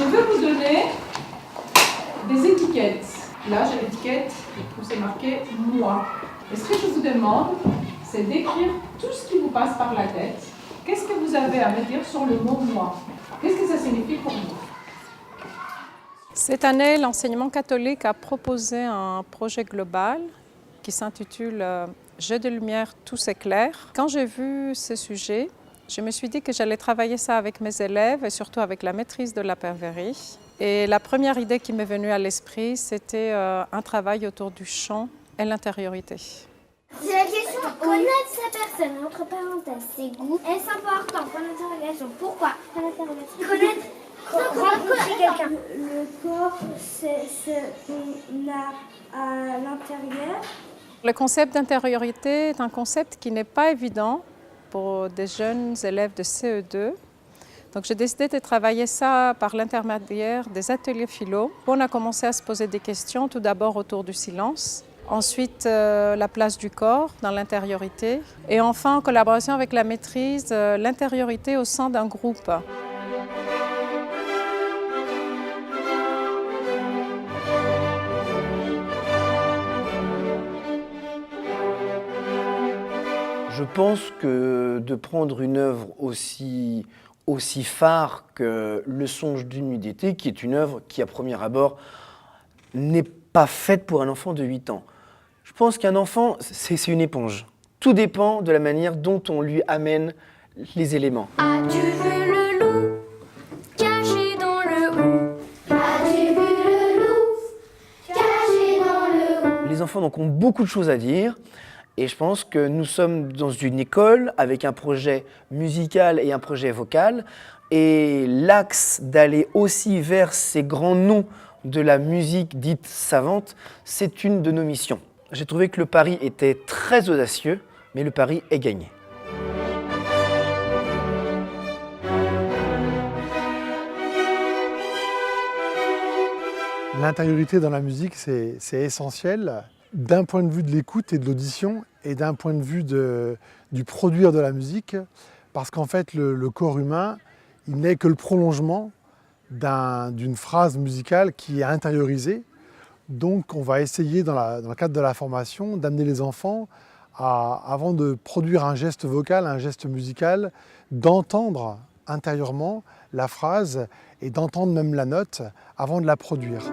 je vais vous donner des étiquettes. Là, j'ai l'étiquette où c'est marqué « moi ». Et ce que je vous demande, c'est d'écrire tout ce qui vous passe par la tête. Qu'est-ce que vous avez à me dire sur le mot « moi » ? Qu'est-ce que ça signifie pour vous ? Cette année, l'enseignement catholique a proposé un projet global qui s'intitule « Jeux de lumière, tout s'éclaire ». Quand j'ai vu ce sujet, je me suis dit que j'allais travailler ça avec mes élèves et surtout avec la maîtrise de la Père-Véry. Et la première idée qui m'est venue à l'esprit, c'était un travail autour du chant et l'intériorité. C'est la question connaître sa personne, entre parenthèses, ses goûts. Est-ce important? Point d'interrogation. Pourquoi? Point d'interrogation. Rencontrer quelqu'un. Le corps, c'est ce qu'on a à l'intérieur. Le concept d'intériorité est un concept qui n'est pas évident pour des jeunes élèves de CE2. Donc j'ai décidé de travailler ça par l'intermédiaire des ateliers philo. On a commencé à se poser des questions, tout d'abord autour du silence, ensuite la place du corps dans l'intériorité, et enfin en collaboration avec la maîtrise, l'intériorité au sein d'un groupe. Je pense que de prendre une œuvre aussi phare que Le songe d'une nuit d'été, qui est une œuvre qui, à premier abord, n'est pas faite pour un enfant de 8 ans. Je pense qu'un enfant, c'est une éponge. Tout dépend de la manière dont on lui amène les éléments. As-tu vu le loup caché dans le hou? As-tu vu le loup caché dans le hou? Les enfants donc, ont beaucoup de choses à dire. Et je pense que nous sommes dans une école avec un projet musical et un projet vocal. Et l'axe d'aller aussi vers ces grands noms de la musique dite savante, c'est une de nos missions. J'ai trouvé que le pari était très audacieux, mais le pari est gagné. L'intériorité dans la musique, c'est essentiel. D'un point de vue de l'écoute et de l'audition, et d'un point de vue du produire de la musique, parce qu'en fait, le corps humain, il n'est que le prolongement d'une phrase musicale qui est intériorisée. Donc, on va essayer, dans le cadre de la formation, d'amener les enfants, avant de produire un geste vocal, un geste musical, d'entendre intérieurement la phrase et d'entendre même la note avant de la produire.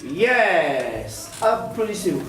Yes! Applaudissez-vous.